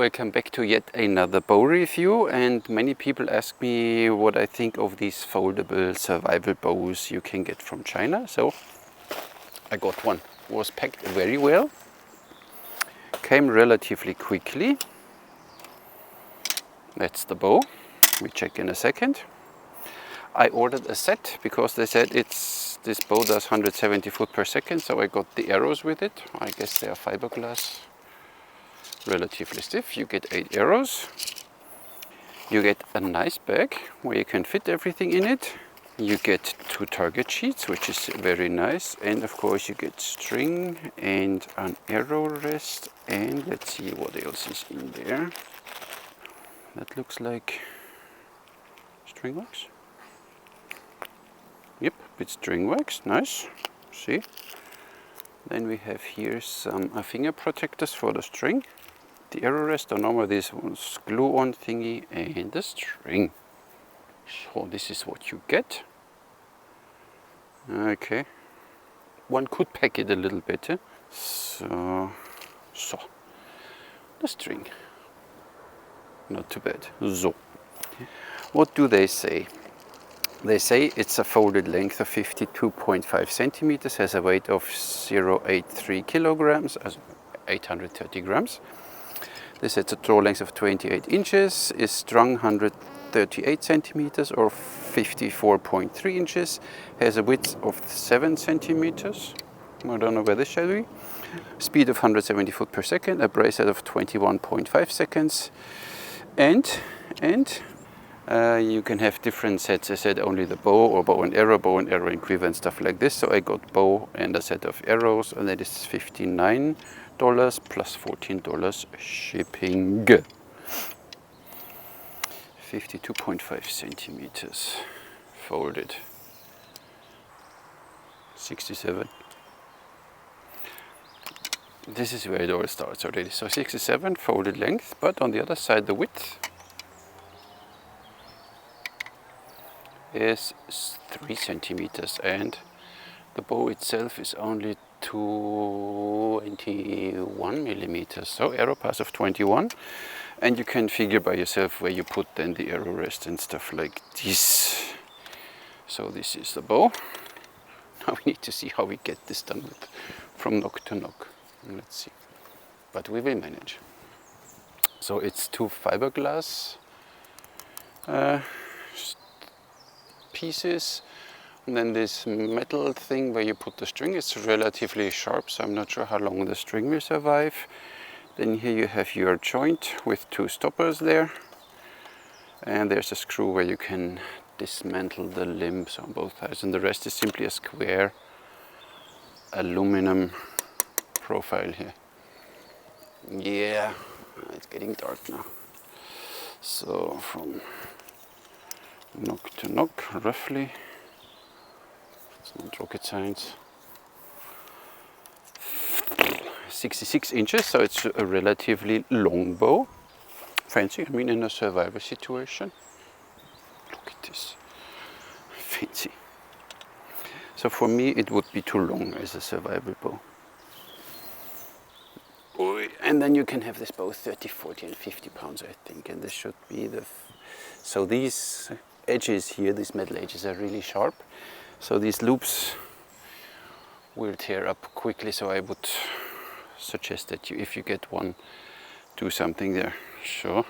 Welcome back to yet another bow review, and many people ask me what I think of these foldable survival bows you can get from China. So I got one. Was packed very well, came relatively quickly. That's the bow. We check in a second. I ordered a set because they said this bow does 170 foot per second, so I got the arrows with it. I guess they are fiberglass, relatively stiff. You get 8 arrows. You get a nice bag where you can fit everything in it. You get 2 target sheets, which is very nice, and of course you get string and an arrow rest, and let's see what else is in there. That looks like string wax. Yep, it's string wax, nice. See? Then we have here some finger protectors for the string, the arrow rest, or normal this one's glue-on thingy, and the string. So this is what you get. Okay. One could pack it a little better. So the string. Not too bad. So, what do they say? They say it's a folded length of 52.5 centimeters, has a weight of 0.83 kilograms, 830 grams. They said it's a draw length of 28 inches, is strung 138 centimeters or 54.3 inches, has a width of 7 centimeters. I don't know where this shall be. Speed of 170 foot per second, a bracelet of 21.5 seconds, and you can have different sets. I said only the bow or bow and arrow and quiver and stuff like this. So I got bow and a set of arrows, and that is $59 plus $14 shipping. 52.5 centimeters folded. 67. This is where it all starts already. So 67 folded length, but on the other side the width is 3 centimeters, and the bow itself is only 21 millimeters, so arrow pass of 21, and you can figure by yourself where you put then the arrow rest and stuff like this. So this is the bow. Now we need to see how we get this done from nook to nook. Let's see, but we will manage. So it's 2 fiberglass pieces, and then this metal thing where you put the string is relatively sharp, so I'm not sure how long the string will survive. Then here you have your joint with 2 stoppers there, and there's a screw where you can dismantle the limbs on both sides, and the rest is simply a square aluminum profile here. Yeah, it's getting dark now. So from nook to nook, roughly, it's not rocket science, 66 inches, so it's a relatively long bow. Fancy, I mean, in a survival situation. Look at this, fancy. So for me it would be too long as a survival bow. And then you can have this bow 30, 40 and 50 pounds, I think, and this should be the... So these edges here, these metal edges are really sharp, so these loops will tear up quickly, so I would suggest that you, if you get one, do something there. Sure.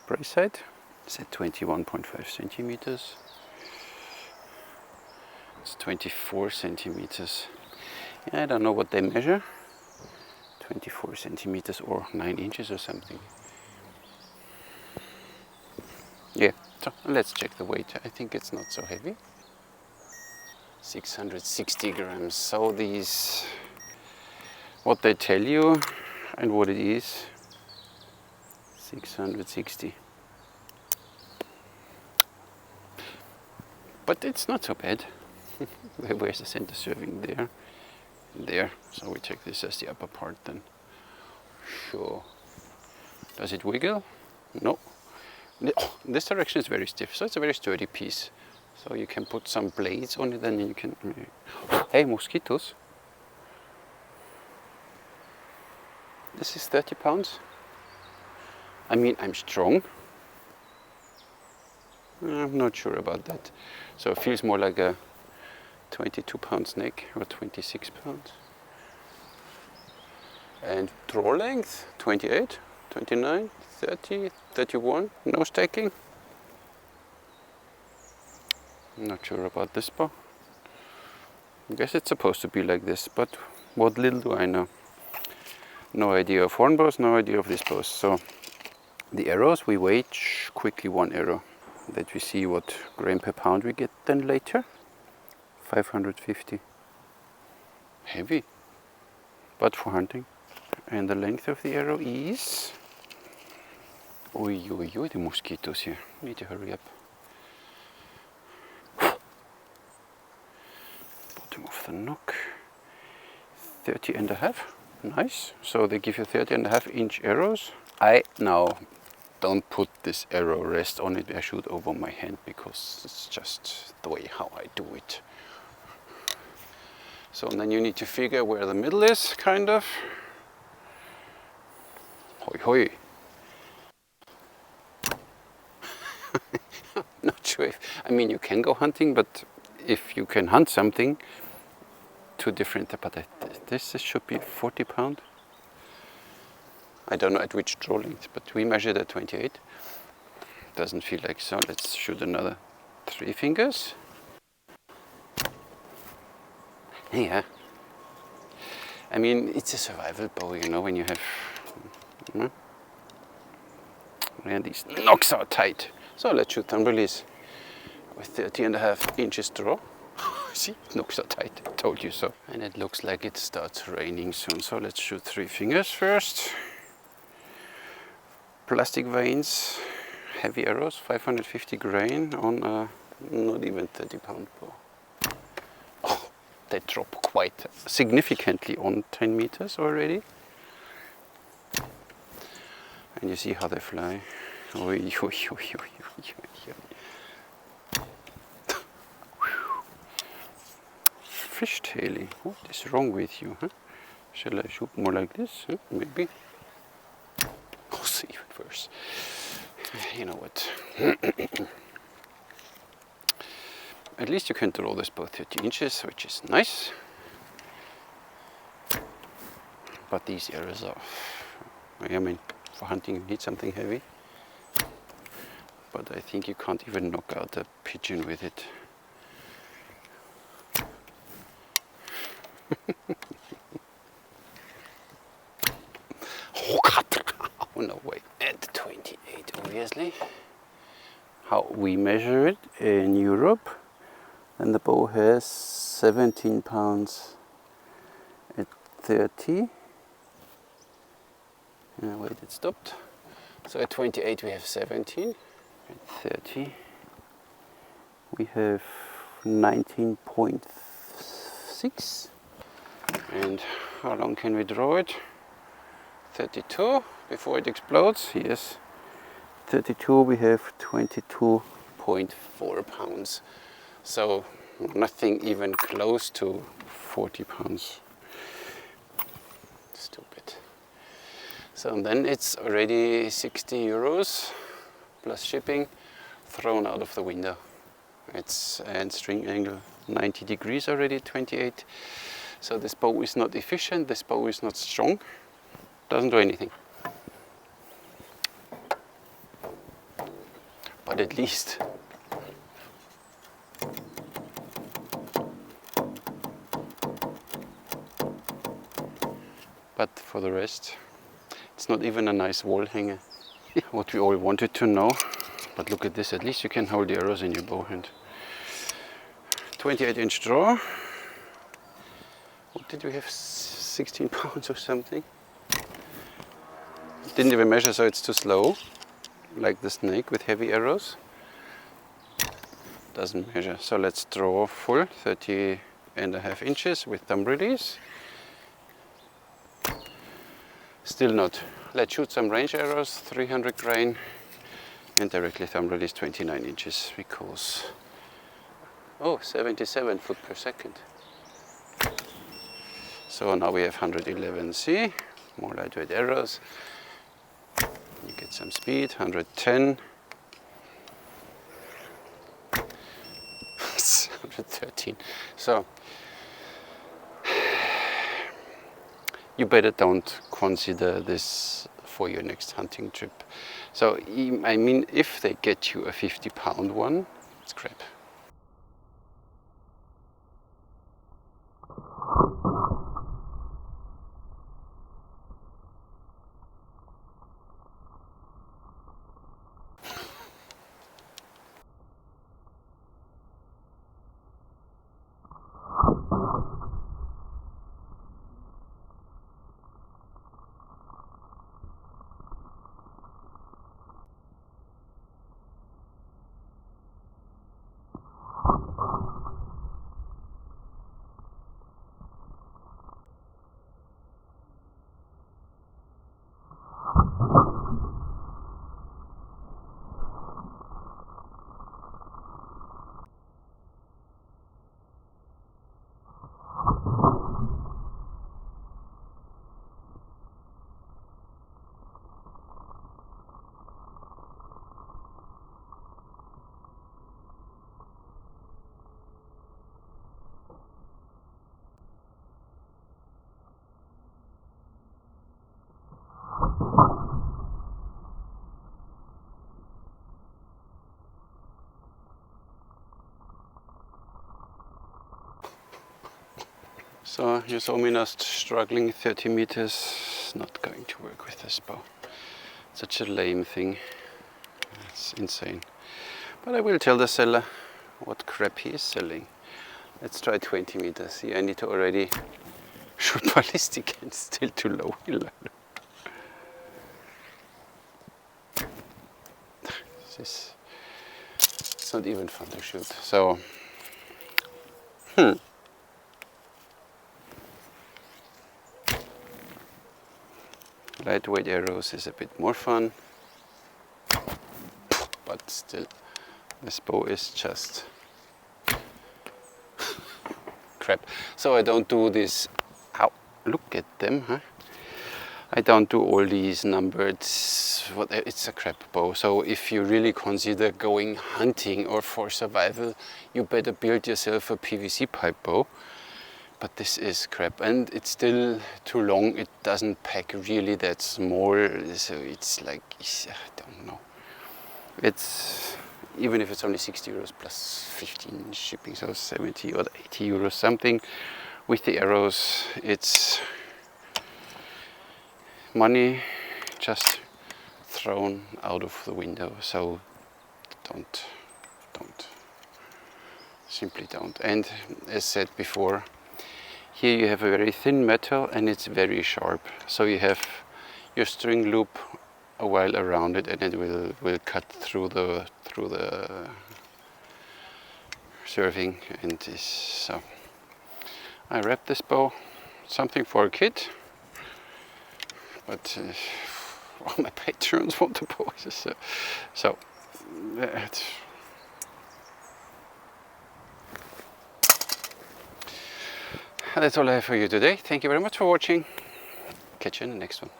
Brace height is at 21.5 centimeters. It's 24 centimeters. Yeah, I don't know what they measure. 24 centimeters or 9 inches or something. Yeah, so let's check the weight. I think it's not so heavy. 660 grams. So these, what they tell you and what it is, 660. But it's not so bad. Where's the center serving? There. There. So we take this as the upper part then. Sure. Does it wiggle? No. Oh, this direction is very stiff, so it's a very sturdy piece. So you can put some blades on it, and you can... Hey, mosquitoes! This is 30 pounds. I mean, I'm strong. I'm not sure about that. So it feels more like a 22 pound snake or 26 pounds. And draw length 28, 29, 30, 31, no stacking. I'm not sure about this bow. I guess it's supposed to be like this, but what little do I know. No idea of horn bows, no idea of this bows. So the arrows, we weigh quickly one arrow, that we see what grain per pound we get then later. 550. Heavy, but for hunting. And the length of the arrow is... Oi, oi, oi, the mosquitoes here. Need to hurry up. Bottom of the nook. 30.5. Nice. So they give you 30.5-inch arrows. I now don't put this arrow rest on it. I shoot over my hand because it's just the way how I do it. So then you need to figure where the middle is, kind of. Hoi hoi. Not sure if, I mean, you can go hunting, but if you can hunt something, two different, but this should be 40 pound. I don't know at which draw length, but we measured at 28. Doesn't feel like so. Let's shoot another 3 fingers. Yeah. I mean, it's a survival bow, you know, when you have... And these knocks are tight. So let's shoot thumb release with 30.5 inches draw. See, knocks are tight, I told you so. And it looks like it starts raining soon. So let's shoot 3 fingers first. Plastic veins, heavy arrows, 550 grain on a not even 30 pound bow. Oh, they drop quite significantly on 10 meters already. And you see how they fly. Oy, oy, oy, oy, oy, oy. Fishtailing, what is wrong with you? Huh? Shall I shoot more like this? Huh? Maybe. Oh, see, even worse. You know what? At least you can draw this bow 30 inches, which is nice. But these arrows are, I mean, for hunting you need something heavy. But I think you can't even knock out a pigeon with it. Oh, no way. At 28, obviously. How we measure it in Europe, and the bow has 17 pounds at 30. Wait, it stopped. So at 28 we have 17. At 30 we have 19.6. And how long can we draw it? 32 before it explodes. Yes, 32 we have 22.4 pounds. So nothing even close to 40 pounds. Stupid. So then it's already 60 euros plus shipping thrown out of the window. It's and string angle 90 degrees already, 28. So this bow is not efficient, this bow is not strong, doesn't do anything. But at least but for the rest, it's not even a nice wall hanger. What we all wanted to know. But look at this, at least you can hold the arrows in your bow hand. 28-inch draw. What did we have? 16 pounds or something? Didn't even measure, so it's too slow. Like the snake with heavy arrows. Doesn't measure. So let's draw full 30.5 inches with thumb release. Still not. Let's shoot some range arrows, 300 grain, and directly thumb release 29 inches because, oh, 77 foot per second. So now we have 111 C. more lightweight arrows. You get some speed, 110. It's 113. So you better don't consider this for your next hunting trip. So I mean, if they get you a 50-pound one, it's crap. So you saw me now struggling 30 meters, not going to work with this bow. Such a lame thing, it's insane. But I will tell the seller what crap he is selling. Let's try 20 meters. See, I need to already shoot ballistic and still too low. It's not even fun to shoot. So, lightweight arrows is a bit more fun, but still, this bow is just crap. So I don't do this. Ow, look at them, huh? I don't do all these numbered. It's a crap bow. So if you really consider going hunting or for survival, you better build yourself a PVC pipe bow. But this is crap, and it's still too long. It doesn't pack really that small, so it's like, I don't know. It's, even if it's only 60 euros plus 15 shipping, so 70 or 80 euros something. With the arrows, it's money just thrown out of the window. So don't, simply don't. And as said before, here you have a very thin metal and it's very sharp. So you have your string loop a while around it, and it will cut through the serving. And this, so I wrap this bow, something for a kid. But all my patrons want the bow, so that's all I have for you today. Thank you very much for watching. Catch you in the next one.